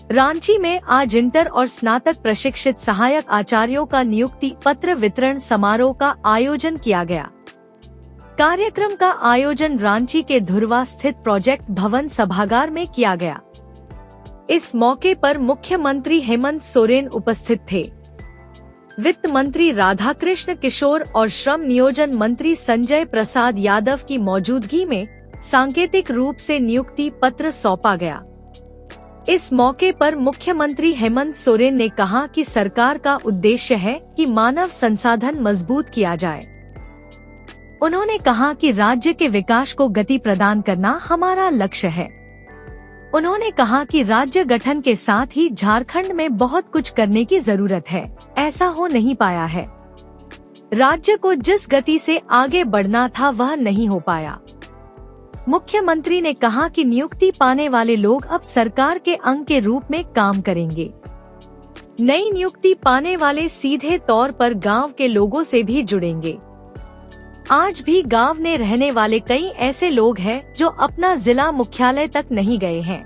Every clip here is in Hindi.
रांची में आज इंटर और स्नातक प्रशिक्षित सहायक आचार्यों का नियुक्ति पत्र वितरण समारोह का आयोजन किया गया। कार्यक्रम का आयोजन रांची के धुर्वा स्थित प्रोजेक्ट भवन सभागार में किया गया। इस मौके पर मुख्यमंत्री हेमंत सोरेन उपस्थित थे। वित्त मंत्री राधाकृष्ण किशोर और श्रम नियोजन मंत्री संजय प्रसाद यादव की मौजूदगी में सांकेतिक रूप से नियुक्ति पत्र सौंपा गया। इस मौके पर मुख्यमंत्री हेमंत सोरेन ने कहा कि सरकार का उद्देश्य है कि मानव संसाधन मजबूत किया जाए। उन्होंने कहा कि राज्य के विकास को गति प्रदान करना हमारा लक्ष्य है। उन्होंने कहा कि राज्य गठन के साथ ही झारखंड में बहुत कुछ करने की जरूरत है, ऐसा हो नहीं पाया है। राज्य को जिस गति से आगे बढ़ना था वह नहीं हो पाया। मुख्यमंत्री ने कहा कि नियुक्ति पाने वाले लोग अब सरकार के अंग के रूप में काम करेंगे। नई नियुक्ति पाने वाले सीधे तौर पर गांव के लोगों से भी जुड़ेंगे। आज भी गांव में रहने वाले कई ऐसे लोग हैं जो अपना जिला मुख्यालय तक नहीं गए हैं।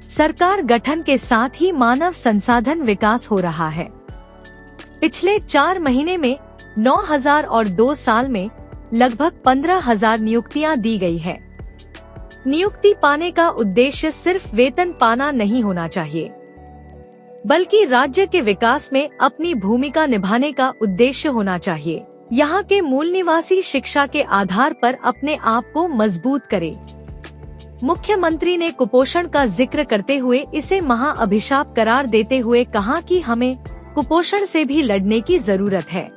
सरकार गठन के साथ ही मानव संसाधन विकास हो रहा है। पिछले 4 महीने में 9,000 और 2 साल में लगभग 15,000 नियुक्तियां दी गई है। नियुक्ति पाने का उद्देश्य सिर्फ वेतन पाना नहीं होना चाहिए, बल्कि राज्य के विकास में अपनी भूमिका निभाने का उद्देश्य होना चाहिए। यहाँ के मूल निवासी शिक्षा के आधार पर अपने आप को मजबूत करे। मुख्यमंत्री ने कुपोषण का जिक्र करते हुए इसे महाअभिशाप करार देते हुए कहा कि हमें कुपोषण से भी लड़ने की जरूरत है।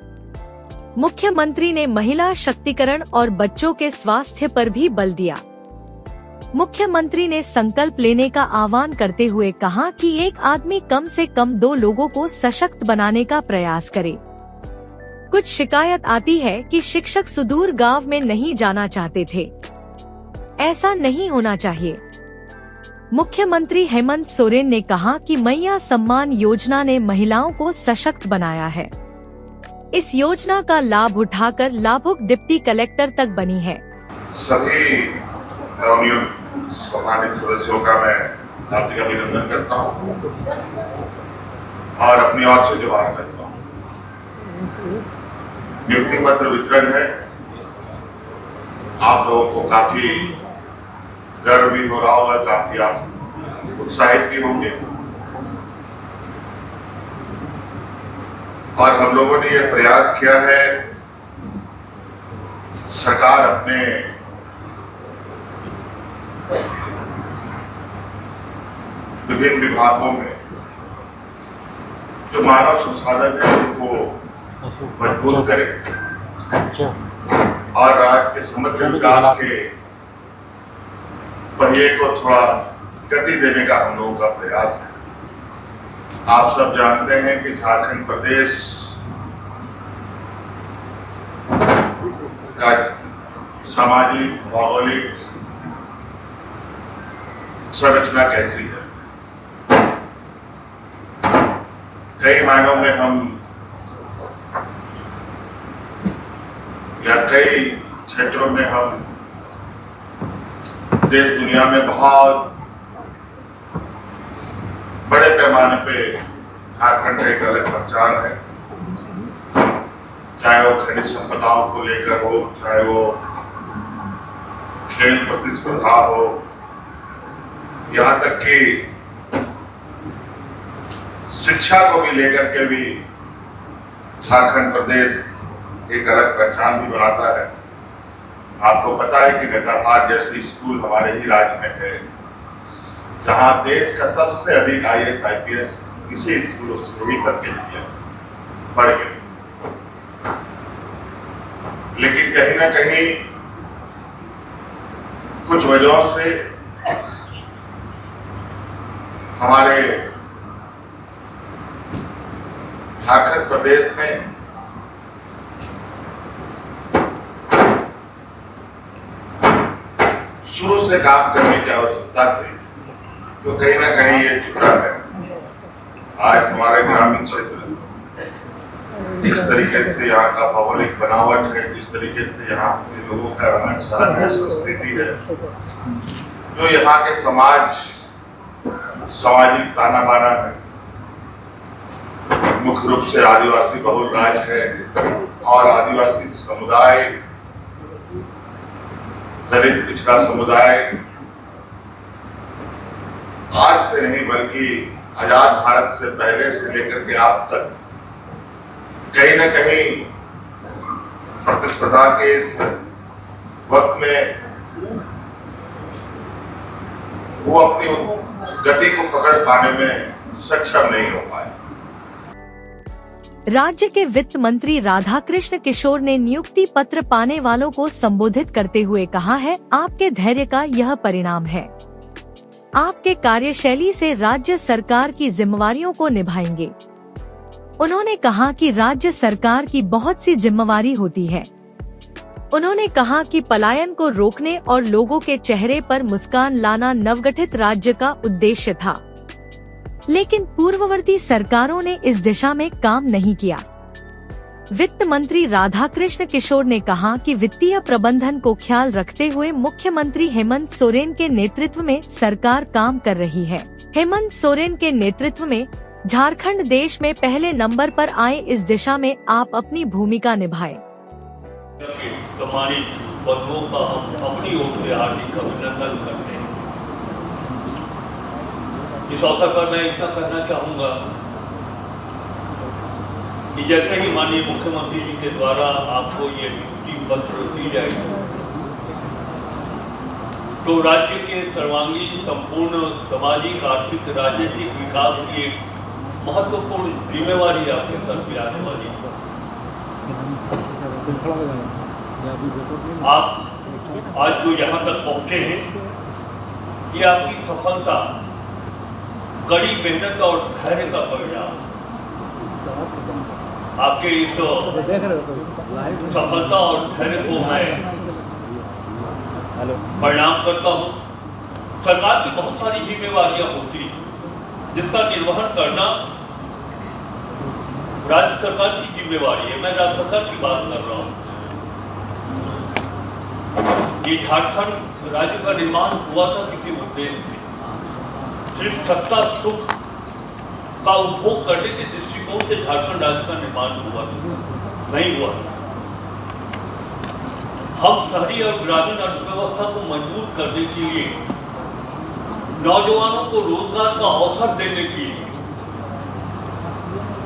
मुख्यमंत्री ने महिला शक्तिकरण और बच्चों के स्वास्थ्य पर भी बल दिया। मुख्यमंत्री ने संकल्प लेने का आह्वान करते हुए कहा कि एक आदमी कम से कम 2 लोगों को सशक्त बनाने का प्रयास करे। कुछ शिकायत आती है कि शिक्षक सुदूर गांव में नहीं जाना चाहते थे। ऐसा नहीं होना चाहिए। मुख्यमंत्री हेमंत सोरेन ने कहा कि मैया सम्मान योजना ने महिलाओं को सशक्त बनाया है। इस योजना का लाभ उठाकर लाभुक डिप्टी कलेक्टर तक बनी है। सभी नवनियुक्त सम्मानित सदस्यों का मैं हार्दिक अभिनंदन करता हूँ और अपनी ओर से जोहार करता हूँ। नियुक्ति पत्र वितरण है। आप लोगों को काफी गर्व भी हो रहा होगा, काफी आप उत्साहित भी होंगे। और हम लोगों ने यह प्रयास किया है, सरकार अपने विभिन्न विभागों में जो मानव संसाधन है उनको मजबूत करे और राज्य के समग्र विकास के पहिए को थोड़ा गति देने का हम लोगों का प्रयास है। आप सब जानते हैं कि झारखंड प्रदेश का सामाजिक भौगोलिक संरचना कैसी है। कई मायनों में हम या कई क्षेत्रों में हम देश दुनिया में बहुत बड़े पैमाने पे झारखंड एक अलग पहचान है, चाहे वो खनिज संपदाओं को लेकर हो, चाहे वो खेल प्रतिस्पर्धा हो, यहाँ तक कि शिक्षा को भी लेकर के भी झारखंड प्रदेश एक अलग पहचान भी बनाता है। आपको पता है कि नेतरहाट जैसी स्कूल हमारे ही राज्य में है, जहाँ देश का सबसे अधिक IAS IPS इसी स्कूलों से ही पढ़ के। लेकिन कहीं ना कहीं कुछ वजहों से हमारे झारखंड प्रदेश में शुरू से काम करने की आवश्यकता थी, तो कहीं ना कहीं ये छुटा है। आज हमारे ग्रामीण क्षेत्र जिस तरीके से यहाँ का भौगोलिक बनावट है, जिस तरीके से यहाँ के लोगों का रहन सहन है, संस्कृति है, जो यहाँ के समाज सामाजिक ताना बाना है, मुख्य रूप से आदिवासी बहुल राज्य है और आदिवासी समुदाय, दलित पिछड़ा समुदाय आज से नहीं बल्कि आजाद भारत से पहले से लेकर के अब तक कहीं न कहीं प्रतिस्पर्धा के इस वक्त में वो अपनी गति को पकड़ पाने में सक्षम नहीं हो पाए। राज्य के वित्त मंत्री राधाकृष्ण किशोर ने नियुक्ति पत्र पाने वालों को संबोधित करते हुए कहा है, आपके धैर्य का यह परिणाम है। आपके कार्यशैली से राज्य सरकार की जिम्मेवारियों को निभाएंगे। उन्होंने कहा कि राज्य सरकार की बहुत सी जिम्मेवारी होती है। उन्होंने कहा कि पलायन को रोकने और लोगों के चेहरे पर मुस्कान लाना नवगठित राज्य का उद्देश्य था, लेकिन पूर्ववर्ती सरकारों ने इस दिशा में काम नहीं किया। वित्त मंत्री राधाकृष्ण किशोर ने कहा कि वित्तीय प्रबंधन को ख्याल रखते हुए मुख्यमंत्री हेमंत सोरेन के नेतृत्व में सरकार काम कर रही है। हेमंत सोरेन के नेतृत्व में झारखंड देश में पहले नंबर पर आए, इस दिशा में आप अपनी भूमिका निभाएं। सम्मानित बंधुओं का हम अपनी ओर से हार्दिक अभिनंदन करते हैं। इस अवसर पर मैं इतना कहना चाहूँगा कि जैसे ही माननीय मुख्यमंत्री जी के द्वारा आपको ये नियुक्ति पत्र दी जाएगी तो राज्य के सर्वांगीण संपूर्ण सामाजिक, आर्थिक, राजनीतिक विकास की एक महत्वपूर्ण जिम्मेवारी आपके सर पे आने वाली है। आप आज जो यहाँ तक पहुँचे हैं, ये आपकी सफलता, कड़ी मेहनत और धैर्य का परिणाम। आपके इस सफलता और धैर्य को मैं प्रणाम करता हूँ। सरकार की बहुत सारी जिम्मेवारियां होती हैं जिसका निर्वहन करना राज्य सरकार की जिम्मेवारी है। मैं राज्य सरकार की बात कर रहा हूँ। ये झारखंड राज्य का निर्माण हुआ था किसी उद्देश्य से, सिर्फ सत्ता सुख का उपभोग करने के दृष्टिकोण से झारखंड राज्य का निर्माण हुआ नहीं हुआ। हम शहरी और ग्रामीण अर्थव्यवस्था को मजबूत करने के लिए, नौजवानों को रोजगार का अवसर देने के लिए,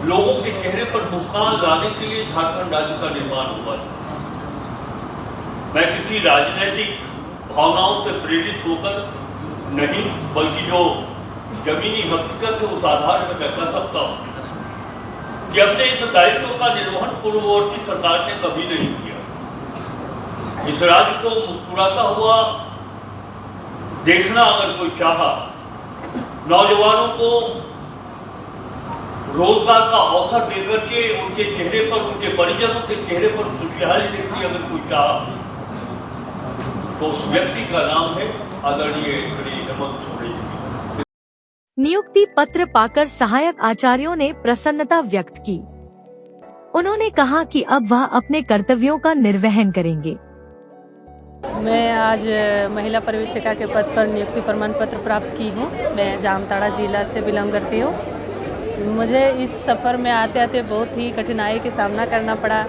लोगों के चेहरे पर मुस्कान लाने के लिए झारखंड राज्य का निर्माण हुआ है। मैं किसी राजनीतिक भावनाओं से प्रेरित होकर नहीं, बल्कि जो जमीनी हकीकत है उस आधार में मैं कह सकता हूं कि अपने इस दायित्व का निर्वहन पूर्ववर्ती सरकार ने कभी नहीं किया। इस राज्य को मुस्कुराता हुआ देखना अगर कोई चाहा, नौजवानों को रोजगार का अवसर देकर के उनके चेहरे पर, उनके परिजनों के चेहरे पर खुशहाली देखनी अगर कोई चाहा तो उस व्यक्ति का नाम है आदरणीय श्री हेमंत सोरेन। नियुक्ति पत्र पाकर सहायक आचार्यों ने प्रसन्नता व्यक्त की। उन्होंने कहा कि अब वह अपने कर्तव्यों का निर्वहन करेंगे। मैं आज महिला पर्यवेक्षिका के पद पर नियुक्ति प्रमाण पत्र प्राप्त की हूँ। मैं जामताड़ा जिला से बिलोंग करती हूँ। मुझे इस सफ़र में आते आते बहुत ही कठिनाई का सामना करना पड़ा।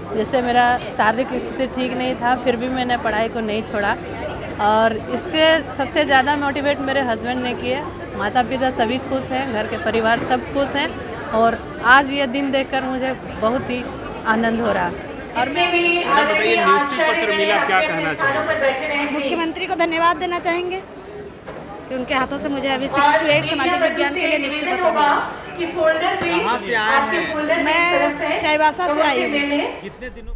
जैसे मेरा शारीरिक स्थिति ठीक नहीं था, फिर भी मैंने पढ़ाई को नहीं छोड़ा और इसके सबसे ज़्यादा मोटिवेट मेरे हस्बैंड ने किए। माता पिता सभी खुश हैं, घर के परिवार सब खुश हैं और आज ये दिन देखकर मुझे बहुत ही आनंद हो रहा। और मैं बताइए, नियुक्ति पत्र मिला, क्या कहना चाहिए? मुख्यमंत्री को धन्यवाद देना चाहेंगे कि उनके हाथों से मुझे अभी 6 to 8 सामाजिक विज्ञान के लिए नियुक्ति पत्र मिला। कहाँ से आए हैं? मैं चाईबासा से आई हूँ। कितने दिनों